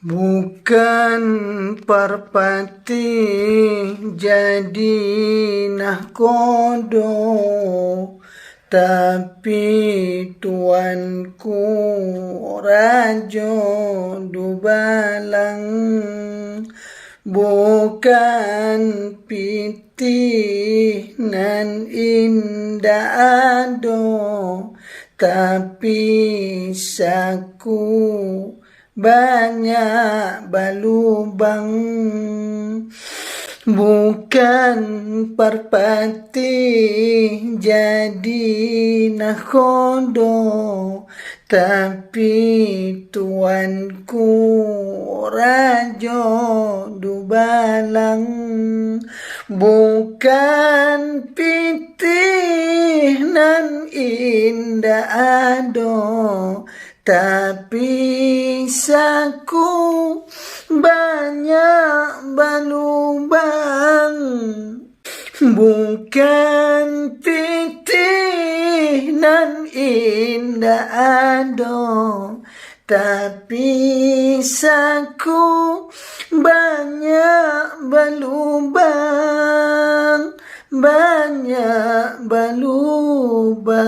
Bukan parpati jadi nahkodo, tapi tuanku rajo dubalang. Bukan pitih nan indah ado, tapi saku banyak balubang. Bukan parpati jadi nahkodo, tapi tuanku rajo dubalang. Bukan pitih nan indah ado, tapi saku banyak balubang. Bukan pitih nan indah ado, tapi saku banyak balubang, banyak balubang.